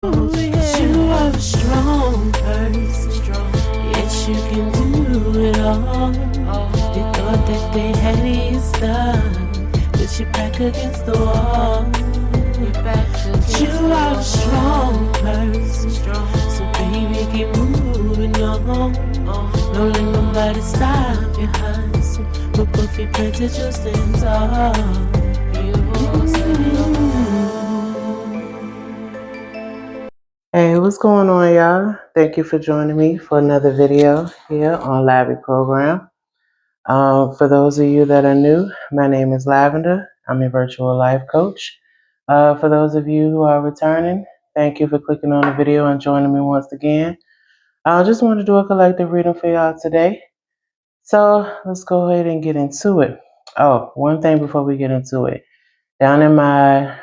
You are a strong person. Yes, you can do it all. You thought that they had you stuck, but you're back against the wall. You are a strong person. So baby, keep moving on. Don't let nobody stop your hustle. But both your plans are just stand tall. You will stand tall. Hey, what's going on, y'all? Thank you for joining me for another video here on LAVIProgram. For those of you that are new, my name is Lavender. I'm a virtual life coach. For those of you who are returning, thank you for clicking on the video and joining me once again. I just want to do a collective reading for y'all today. So let's go ahead and get into it. Oh, one thing before we get into it. Down in my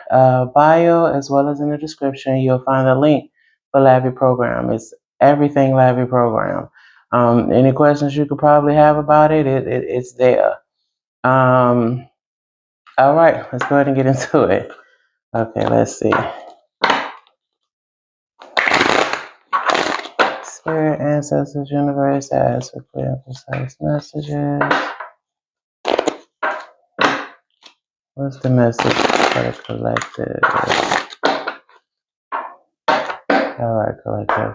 bio, as well as in the description, you'll find a link for LAVIProgram. It's everything LAVIProgram. Any questions you could probably have about it, it's there. All right, let's go ahead and get into it. Okay, let's see. Spirit, ancestors, universe, ask for clear and precise messages. What's the message for the collective? All right, collective.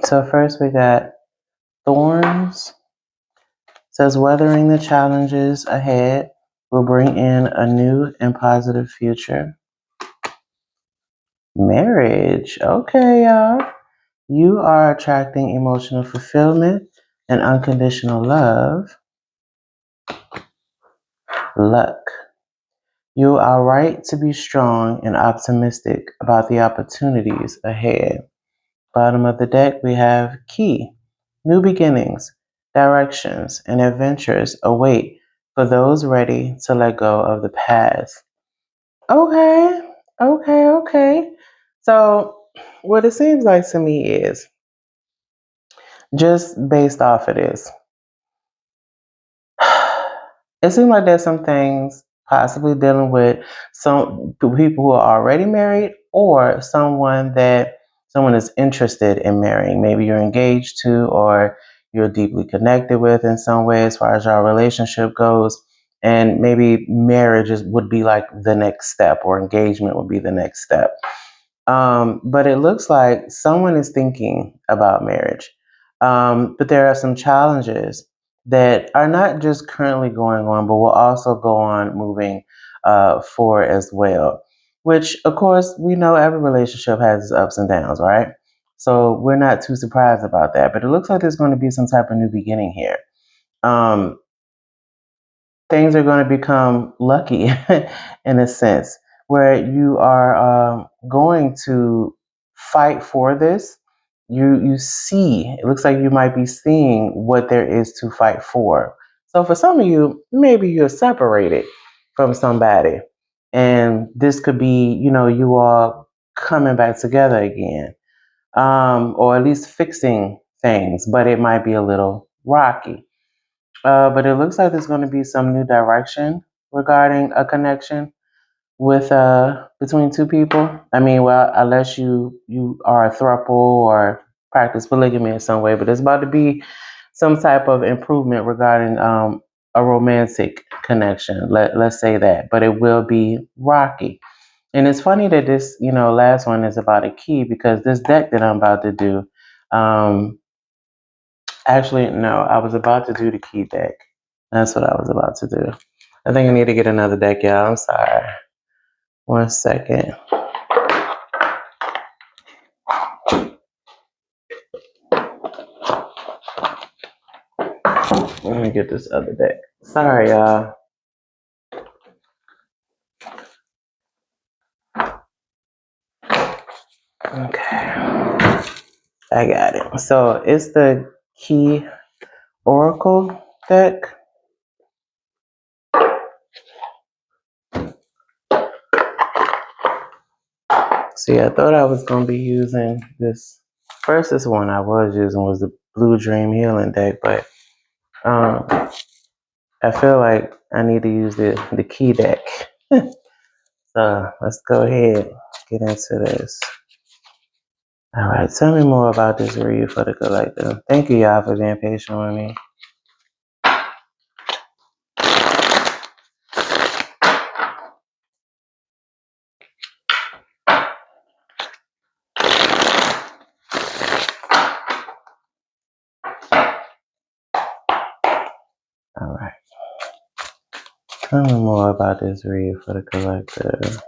So first we got thorns. Says weathering the challenges ahead will bring in a new and positive future. Marriage. Okay, y'all. You are attracting emotional fulfillment and unconditional love. Luck. You are right to be strong and optimistic about the opportunities ahead. Bottom of the deck, we have key. New beginnings, directions, and adventures await for those ready to let go of the past. Okay. So, what it seems like to me is just based off of this, it seems like there's some things possibly dealing with some people who are already married or someone is interested in marrying. Maybe you're engaged to or you're deeply connected with in some way as far as your relationship goes. And maybe marriage would be like the next step or engagement would be the next step. But it looks like someone is thinking about marriage. But there are some challenges that are not just currently going on, but will also go on moving forward as well. Which, of course, we know every relationship has its ups and downs, right? So we're not too surprised about that. But it looks like there's going to be some type of new beginning here. Things are going to become lucky in a sense where you are going to fight for this. You see, it looks like you might be seeing what there is to fight for. So for some of you, maybe you're separated from somebody, and this could be, you all coming back together again, or at least fixing things, but it might be a little rocky. But it looks like there's going to be some new direction regarding a connection with between two people. I mean, well, unless you are a throuple or practice polygamy in some way, but there's about to be some type of improvement regarding a romantic connection. Let's say that, but it will be rocky. And it's funny that this, last one is about a key because this deck that I'm about to do, actually, no, I was about to do the key deck. That's what I was about to do. I think I need to get another deck, y'all. I'm sorry. 1 second. Let me get this other deck. Sorry, y'all. Okay. I got it. So it's the Key Oracle deck. See, I thought I was going to be using this. First, this one I was using was the Blue Dream Healing deck, but I feel like I need to use the key deck. So let's go ahead and get into this. All right, tell me more about this read for the collective. Thank you, y'all, for being patient with me. All right. Tell me more about this read for the collective.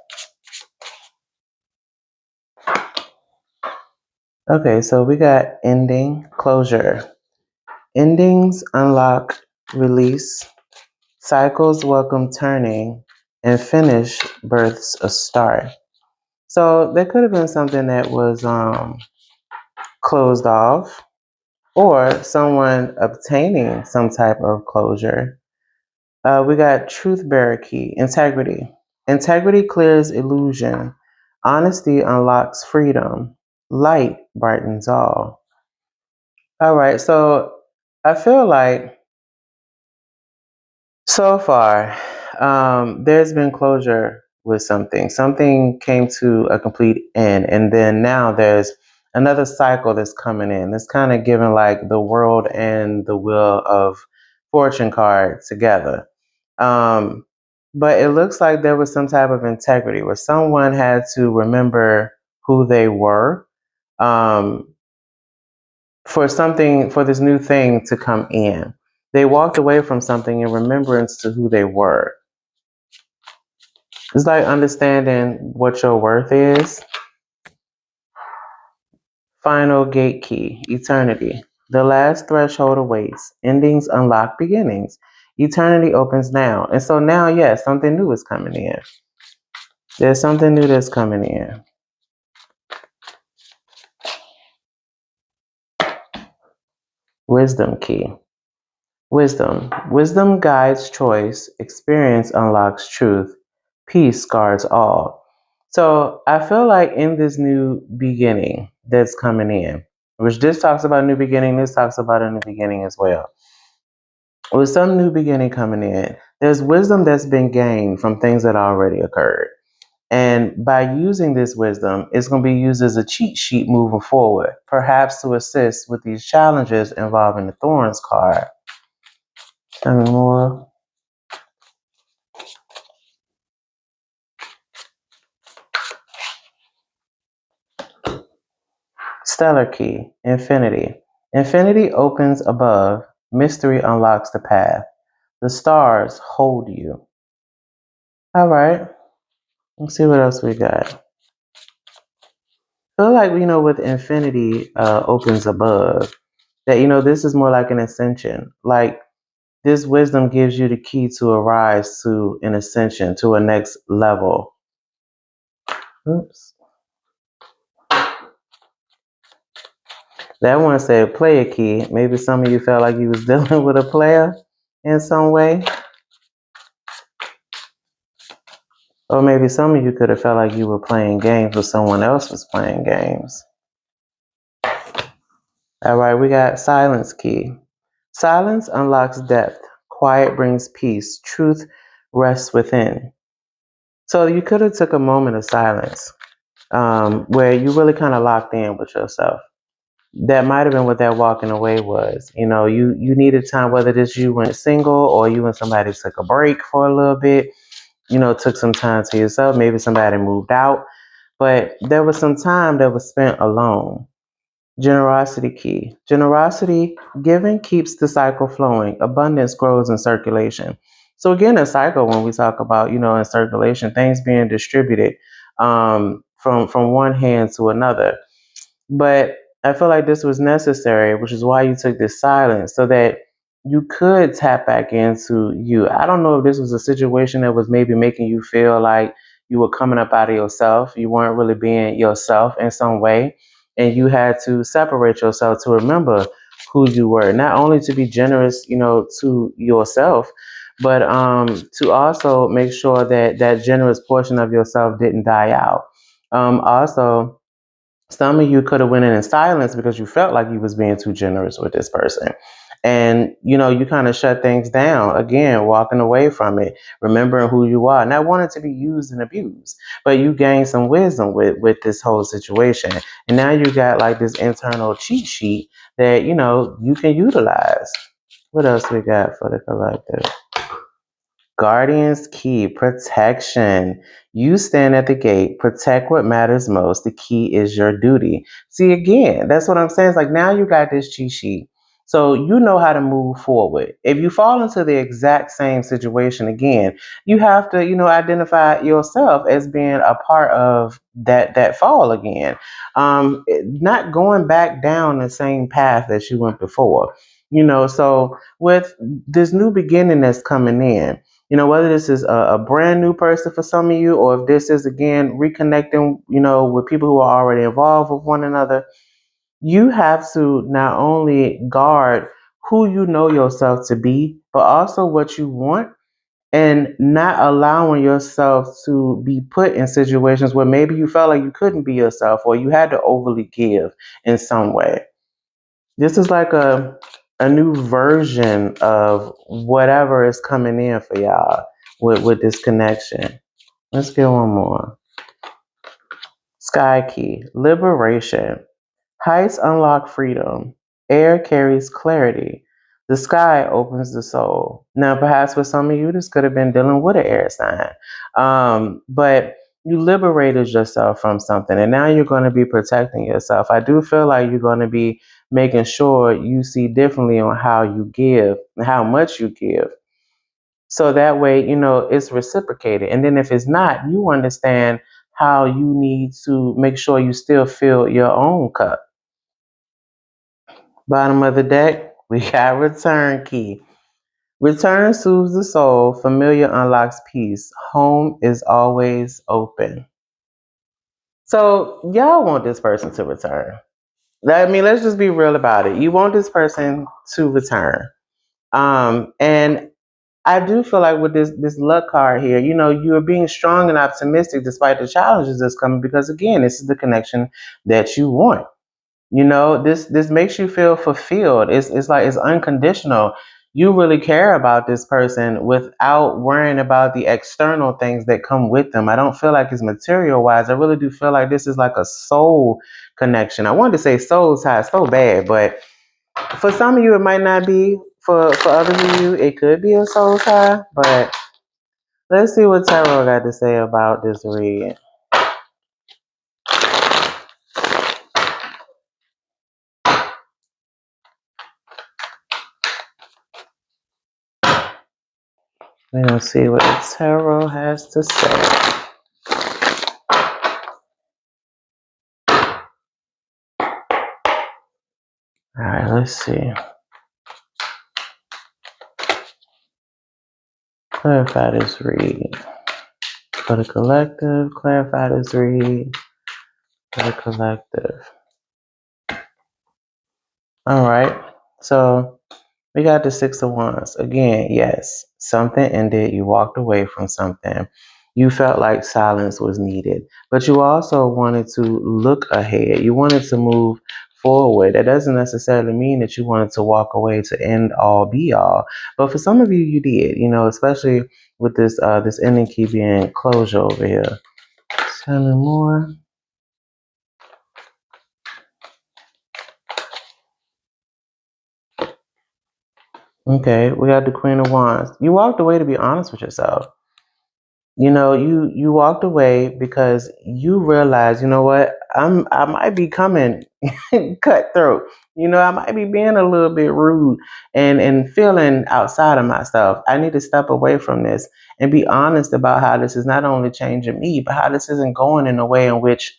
Okay, so we got ending, closure. Endings unlock release, cycles welcome turning, and finish births a start. So there could have been something that was closed off, or someone obtaining some type of closure. We got truth bearer key, integrity. Integrity clears illusion. Honesty unlocks freedom. Light brightens all. All right, so I feel like so far there's been closure with something. Something came to a complete end, and then now there's another cycle that's coming in. It's kind of giving like the world and the wheel of fortune card together. Um, but it looks like there was some type of integrity where someone had to remember who they were. Um, for this new thing to come in. They walked away from something in remembrance to who they were. It's like understanding what your worth is. Final gate key, eternity. The last threshold awaits. Endings unlock beginnings. Eternity opens now. And so now, yes, something new is coming in. There's something new that's coming in. Wisdom key. Wisdom. Wisdom guides choice. Experience unlocks truth. Peace guards all. So I feel like in this new beginning that's coming in, which this talks about new beginning, this talks about a new beginning as well. With some new beginning coming in, there's wisdom that's been gained from things that already occurred. And by using this wisdom, it's going to be used as a cheat sheet moving forward, perhaps to assist with these challenges involving the Thorns card. Tell me more. Stellar key, infinity. Infinity opens above, mystery unlocks the path. The stars hold you. All right, let's see what else we got. I feel like, with infinity opens above, that, this is more like an ascension. Like this wisdom gives you the key to arise to an ascension, to a next level. Oops. That one said player key. Maybe some of you felt like you was dealing with a player in some way. Or maybe some of you could have felt like you were playing games or someone else was playing games. All right, we got silence key. Silence unlocks depth. Quiet brings peace. Truth rests within. So you could have took a moment of silence where you really kind of locked in with yourself. That might have been what that walking away was. You needed time, whether this you went single or you and somebody took a break for a little bit, took some time to yourself. Maybe somebody moved out, but there was some time that was spent alone. Generosity key. Generosity, giving keeps the cycle flowing. Abundance grows in circulation. So again, a cycle when we talk about, in circulation, things being distributed from one hand to another. But I feel like this was necessary, which is why you took this silence, so that you could tap back into you. I don't know if this was a situation that was maybe making you feel like you were coming up out of yourself. You weren't really being yourself in some way. And you had to separate yourself to remember who you were, not only to be generous, to yourself, but to also make sure that that generous portion of yourself didn't die out. Also, some of you could have went in silence because you felt like you was being too generous with this person. And, you kind of shut things down. Again, walking away from it, remembering who you are, not wanting to be used and abused. But you gain some wisdom with this whole situation. And now you got like this internal cheat sheet that, you can utilize. What else we got for the collective? Guardian's key, protection. You stand at the gate, protect what matters most. The key is your duty. See, again, that's what I'm saying. It's like now you got this cheat sheet. So you know how to move forward. If you fall into the exact same situation again, you have to, identify yourself as being a part of that fall again. Not going back down the same path that you went before. So with this new beginning that's coming in, whether this is a brand new person for some of you, or if this is again reconnecting, with people who are already involved with one another, you have to not only guard who you know yourself to be, but also what you want, and not allowing yourself to be put in situations where maybe you felt like you couldn't be yourself or you had to overly give in some way. This is like a new version of whatever is coming in for y'all with this connection. Let's get one more. Sky key, liberation. Heights unlock freedom. Air carries clarity. The sky opens the soul. Now, perhaps for some of you, this could have been dealing with an air sign. But you liberated yourself from something, and now you're going to be protecting yourself. I do feel like you're going to be making sure you see differently on how you give and how much you give. So that way, it's reciprocated. And then if it's not, you understand how you need to make sure you still fill your own cup. Bottom of the deck, we got return key. Return soothes the soul. Familiar unlocks peace. Home is always open. So y'all want this person to return. I mean, let's just be real about it. You want this person to return. And I do feel like with this luck card here, you're being strong and optimistic despite the challenges that's coming, because again, this is the connection that you want. This makes you feel fulfilled. It's like it's unconditional. You really care about this person without worrying about the external things that come with them. I don't feel like it's material wise. I really do feel like this is like a soul connection. I wanted to say soul tie so bad, but for some of you it might not be. For others of you, it could be a soul tie. But let's see what Tarot got to say about this read. We're going to see what the Tarot has to say. All right, let's see. Clarify this read. For the collective, clarify this read. For the collective. All right, so we got the Six of Wands. Again, yes, something ended. You walked away from something. You felt like silence was needed, but you also wanted to look ahead. You wanted to move forward. That doesn't necessarily mean that you wanted to walk away to end all be all. But for some of you, you did, especially with this ending key being closure over here. Tell me more. Okay, we got the Queen of Wands. You walked away to be honest with yourself. You walked away because you realized, what, I might be coming cutthroat. I might be being a little bit rude and feeling outside of myself. I need to step away from this and be honest about how this is not only changing me, but how this isn't going in a way in which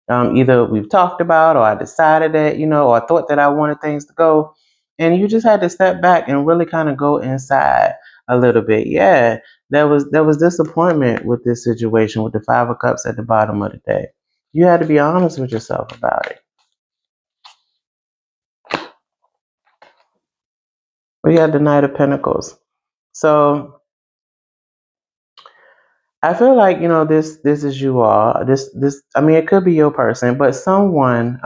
either we've talked about, or I decided that, or I thought that I wanted things to go. And you just had to step back and really kind of go inside a little bit. Yeah, there was disappointment with this situation with the Five of Cups at the bottom of the deck. You had to be honest with yourself about it. We got the Knight of Pentacles. So I feel like, this is you all. This I mean, it could be your person, but someone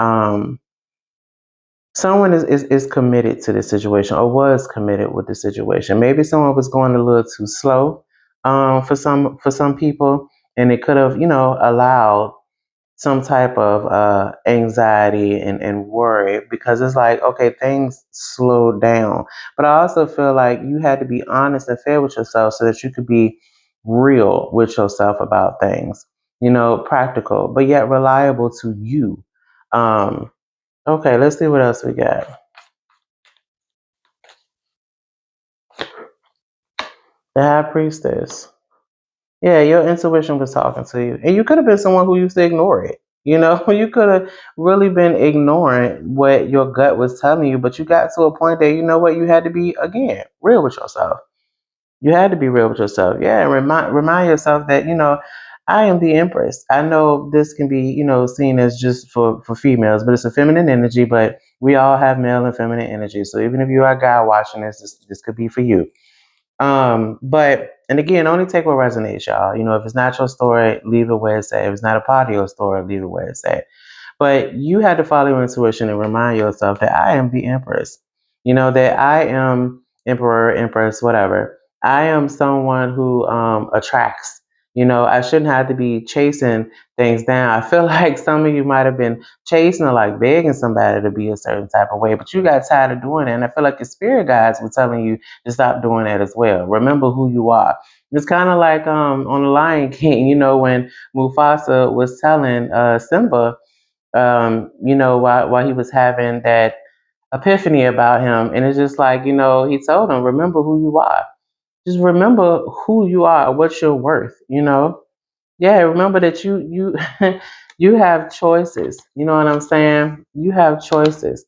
someone is committed to this situation or was committed with the situation. Maybe someone was going a little too slow for some people, and it could have, allowed some type of anxiety and worry, because it's like, okay, things slowed down. But I also feel like you had to be honest and fair with yourself so that you could be real with yourself about things, practical, but yet reliable to you. Okay, let's see what else we got. The High Priestess. Yeah, your intuition was talking to you. And you could have been someone who used to ignore it. You could have really been ignoring what your gut was telling you, but you got to a point that, you had to be, again, real with yourself. You had to be real with yourself. Yeah, and remind yourself that, I am the Empress. I know this can be, seen as just for females, but it's a feminine energy, but we all have male and feminine energy. So even if you are a guy watching this could be for you. But and again, only take what resonates, y'all. If it's not your story, leave it where it's at. If it's not a part of your story, leave it where it's at. But you had to follow your intuition and remind yourself that I am the Empress. That I am Emperor, Empress, whatever. I am someone who attracts. I shouldn't have to be chasing things down. I feel like some of you might have been chasing or like begging somebody to be a certain type of way, but you got tired of doing it. And I feel like the spirit guides were telling you to stop doing that as well. Remember who you are. It's kind of like on the Lion King, when Mufasa was telling Simba, while he was having that epiphany about him. And it's just like, he told him, remember who you are. Just remember who you are, what you're worth. Yeah, remember that you you have choices. You know what I'm saying? You have choices.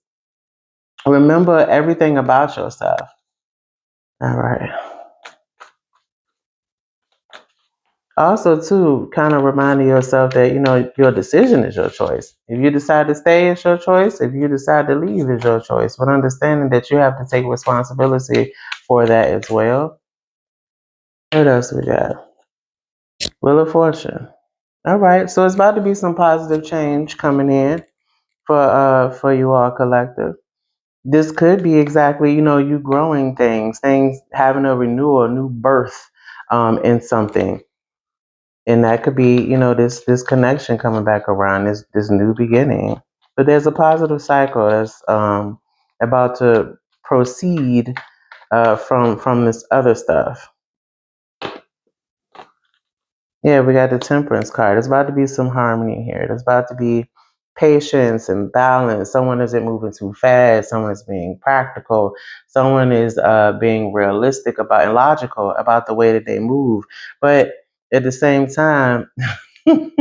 Remember everything about yourself. All right. Also, too, kind of reminding yourself that, your decision is your choice. If you decide to stay, it's your choice. If you decide to leave, it's your choice. But understanding that you have to take responsibility for that as well. What else we got? Wheel of Fortune. All right. So it's about to be some positive change coming in for you all collective. This could be exactly, you growing things having a renewal, a new birth in something. And that could be, this connection coming back around, this new beginning. But there's a positive cycle that's about to proceed from this other stuff. Yeah, we got the Temperance card. There's about to be some harmony here. There's about to be patience and balance. Someone isn't moving too fast. Someone is being practical. Someone is being realistic about and logical about the way that they move. But at the same time, some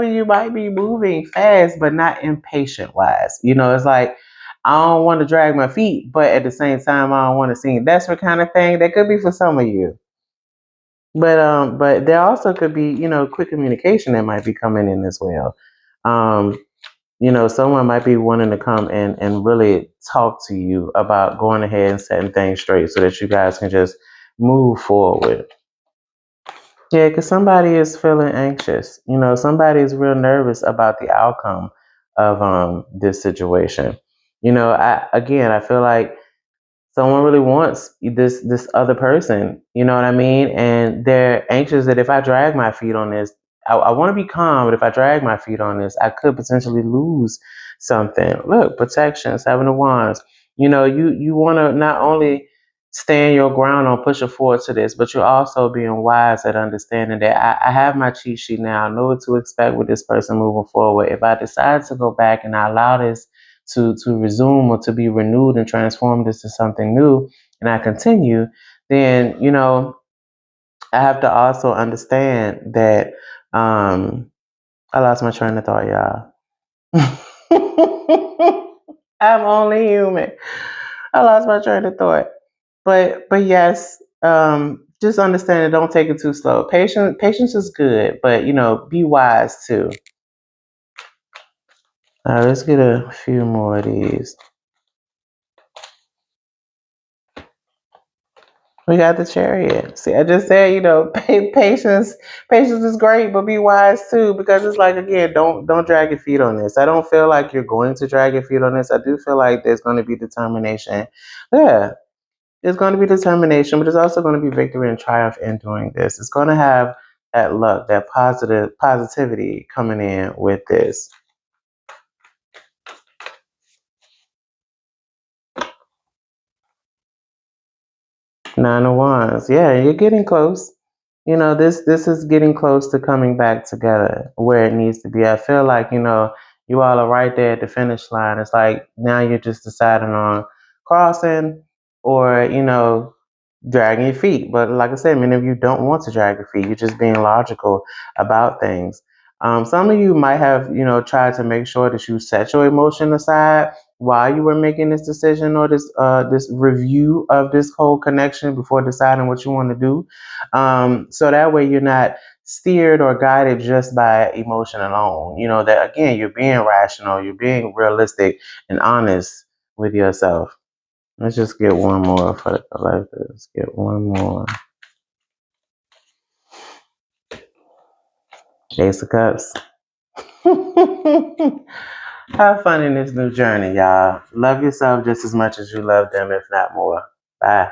of you might be moving fast, but not impatient wise. It's like, I don't want to drag my feet, but at the same time, I don't want to sing. That's the kind of thing that could be for some of you. But there also could be, quick communication that might be coming in as well. Someone might be wanting to come and really talk to you about going ahead and setting things straight so that you guys can just move forward. Yeah, because somebody is feeling anxious. Somebody is real nervous about the outcome of this situation. I feel like someone really wants this other person. You know what I mean? And they're anxious that if I drag my feet on this, I want to be calm, but if I drag my feet on this, I could potentially lose something. Look, protection, Seven of Wands. You want to not only stand your ground on pushing forward to this, but you're also being wise at understanding that I have my cheat sheet now. I know what to expect with this person moving forward. If I decide to go back and I allow this to resume or to be renewed and transformed into something new, and I continue, then I have to also understand that I lost my train of thought, y'all. I'm only human. I lost my train of thought. But yes, just understand it. Don't take it too slow. Patience is good, but be wise too. All right, let's get a few more of these. We got the Chariot. See, I just said, patience. Patience is great, but be wise too, because it's like, again, don't drag your feet on this. I don't feel like you're going to drag your feet on this. I do feel like there's going to be determination. Yeah, there's going to be determination, but there's also going to be victory and triumph in doing this. It's going to have that luck, that positivity coming in with this. Nine of Wands. Yeah, you're getting close. This is getting close to coming back together where it needs to be. I feel like, you all are right there at the finish line. It's like now you're just deciding on crossing or, dragging your feet. But like I said, many of you don't want to drag your feet. You're just being logical about things. Some of you might have, tried to make sure that you set your emotion aside while you were making this decision or this review of this whole connection before deciding what you want to do. So that way you're not steered or guided just by emotion alone. That again, you're being rational, you're being realistic and honest with yourself. Let's just get one more for the collective. Let's get one more. Ace of Cups. Have fun in this new journey, y'all. Love yourself just as much as you love them, if not more. Bye.